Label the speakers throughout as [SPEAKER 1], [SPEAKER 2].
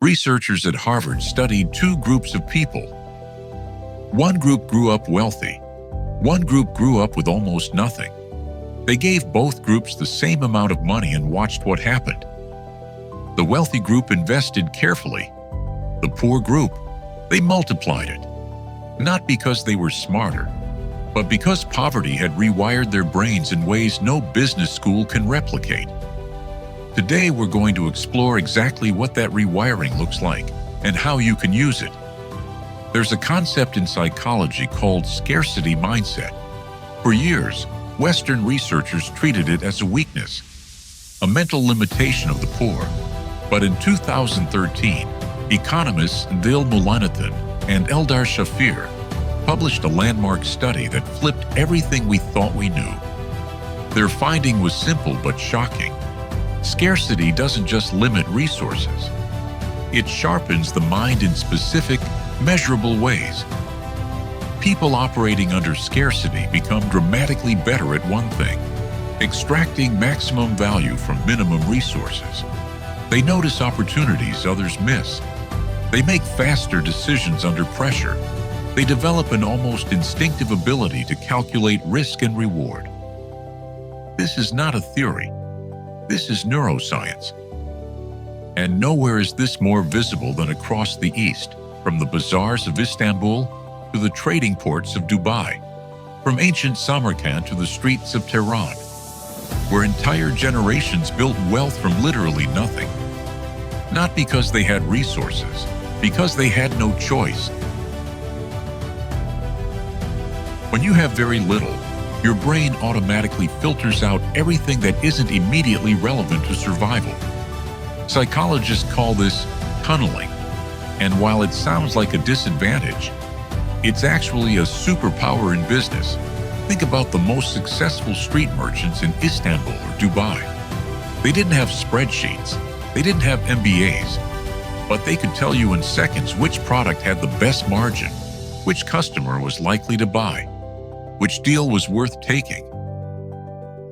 [SPEAKER 1] Researchers at Harvard studied two groups of people. One group grew up wealthy. One group grew up with almost nothing. They gave both groups the same amount of money and watched what happened. The wealthy group invested carefully. The poor group, they multiplied it. Not because they were smarter, but because poverty had rewired their brains in ways no business school can replicate. Today, we're going to explore exactly what that rewiring looks like and how you can use it. There's a concept in psychology called scarcity mindset. For years, Western researchers treated it as a weakness, a mental limitation of the poor. But in 2013, economists Dil Mullainathan and Eldar Shafir published a landmark study that flipped everything we thought we knew. Their finding was simple but shocking. Scarcity doesn't just limit resources. It sharpens the mind in specific, measurable ways. People operating under scarcity become dramatically better at one thing: extracting maximum value from minimum resources. They notice opportunities others miss. They make faster decisions under pressure. They develop an almost instinctive ability to calculate risk and reward. This is not a theory. This is neuroscience. And nowhere is this more visible than across the East, from the bazaars of Istanbul to the trading ports of Dubai, from ancient Samarkand to the streets of Tehran, where entire generations built wealth from literally nothing. Not because they had resources, because they had no choice. When you have very little, your brain automatically filters out everything that isn't immediately relevant to survival. Psychologists call this tunneling, and while it sounds like a disadvantage, it's actually a superpower in business. Think about the most successful street merchants in Istanbul or Dubai. They didn't have spreadsheets, they didn't have MBAs, but they could tell you in seconds which product had the best margin, which customer was likely to buy, which deal was worth taking.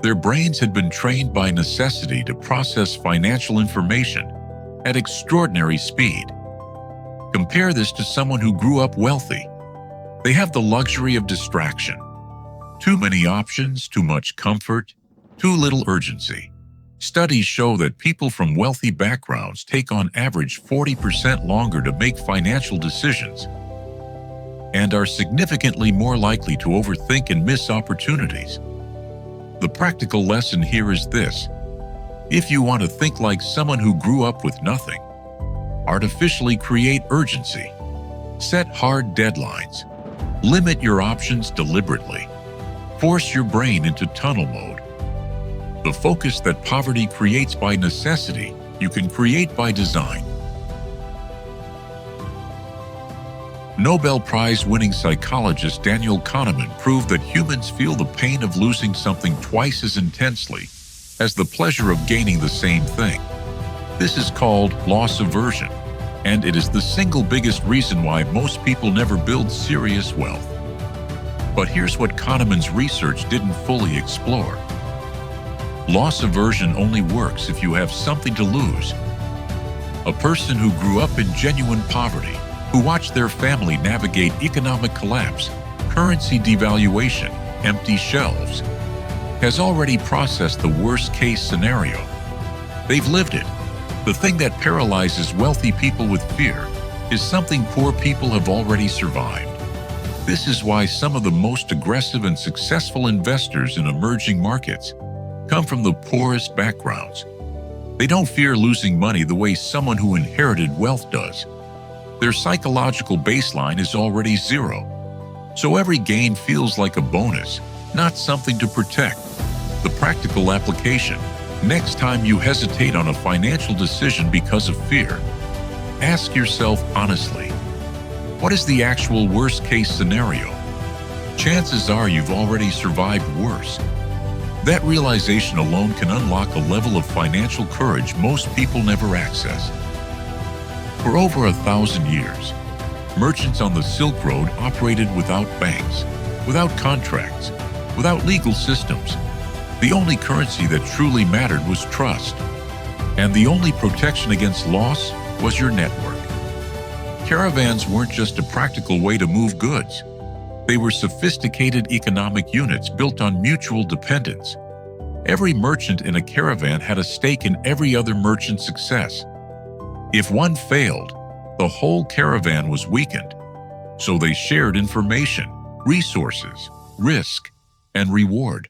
[SPEAKER 1] Their brains had been trained by necessity to process financial information at extraordinary speed. Compare this to someone who grew up wealthy. They have the luxury of distraction. Too many options, too much comfort, too little urgency. Studies show that people from wealthy backgrounds take on average 40% longer to make financial decisions and are significantly more likely to overthink and miss opportunities. The practical lesson here is this: if you want to think like someone who grew up with nothing, artificially create urgency, set hard deadlines, limit your options deliberately, force your brain into tunnel mode. The focus that poverty creates by necessity, you can create by design. Nobel Prize-winning psychologist Daniel Kahneman proved that humans feel the pain of losing something twice as intensely as the pleasure of gaining the same thing. This is called loss aversion, and it is the single biggest reason why most people never build serious wealth. But here's what Kahneman's research didn't fully explore. Loss aversion only works if you have something to lose. A person who grew up in genuine poverty, who watched their family navigate economic collapse, currency devaluation, empty shelves, has already processed the worst-case scenario. They've lived it. The thing that paralyzes wealthy people with fear is something poor people have already survived. This is why some of the most aggressive and successful investors in emerging markets come from the poorest backgrounds. They don't fear losing money the way someone who inherited wealth does. Their psychological baseline is already zero. So every gain feels like a bonus, not something to protect. The practical application: next time you hesitate on a financial decision because of fear, ask yourself honestly, what is the actual worst-case scenario? Chances are you've already survived worse. That realization alone can unlock a level of financial courage most people never access. For over 1,000 years, merchants on the Silk Road operated without banks, without contracts, without legal systems. The only currency that truly mattered was trust. And the only protection against loss was your network. Caravans weren't just a practical way to move goods. They were sophisticated economic units built on mutual dependence. Every merchant in a caravan had a stake in every other merchant's success. If one failed, the whole caravan was weakened. So they shared information, resources, risk, and reward.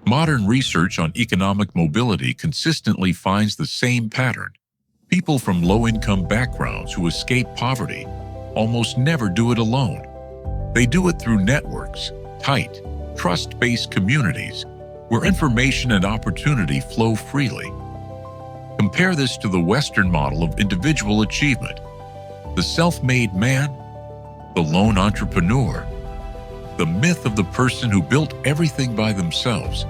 [SPEAKER 1] Modern research on economic mobility consistently finds the same pattern. People from low-income backgrounds who escape poverty almost never do it alone. They do it through networks, tight, trust-based communities, where information and opportunity flow freely. Compare this to the Western model of individual achievement. The self-made man, the lone entrepreneur, the myth of the person who built everything by themselves.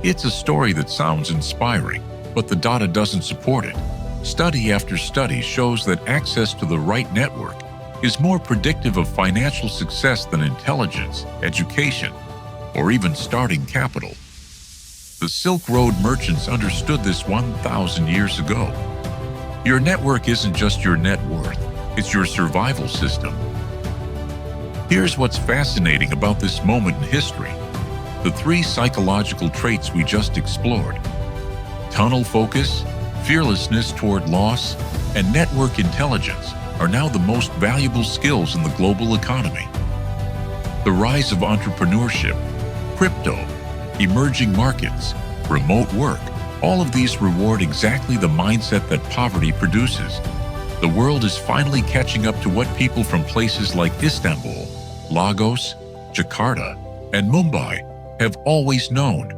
[SPEAKER 1] It's a story that sounds inspiring, but the data doesn't support it. Study after study shows that access to the right network is more predictive of financial success than intelligence, education, or even starting capital. The Silk Road merchants understood this 1,000 years ago. Your network isn't just your net worth, it's your survival system. Here's what's fascinating about this moment in history. The 3 psychological traits we just explored: tunnel focus, fearlessness toward loss, and network intelligence are now the most valuable skills in the global economy. The rise of entrepreneurship, crypto, emerging markets, remote work, all of these reward exactly the mindset that poverty produces. The world is finally catching up to what people from places like Istanbul, Lagos, Jakarta, and Mumbai have always known: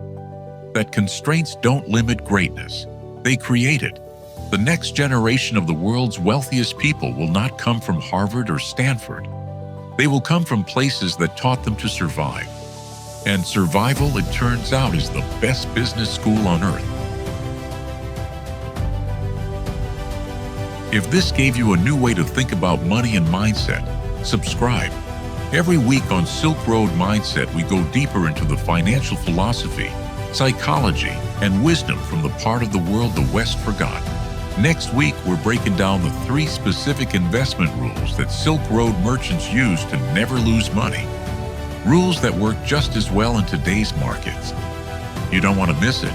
[SPEAKER 1] that constraints don't limit greatness, they create it. The next generation of the world's wealthiest people will not come from Harvard or Stanford. They will come from places that taught them to survive. And survival, it turns out, is the best business school on earth. If this gave you a new way to think about money and mindset, subscribe. Every week on Silk Road Mindset, we go deeper into the financial philosophy, psychology, and wisdom from the part of the world the West forgot. Next week, we're breaking down the 3 specific investment rules that Silk Road merchants use to never lose money. Rules that work just as well in today's markets. You don't want to miss it.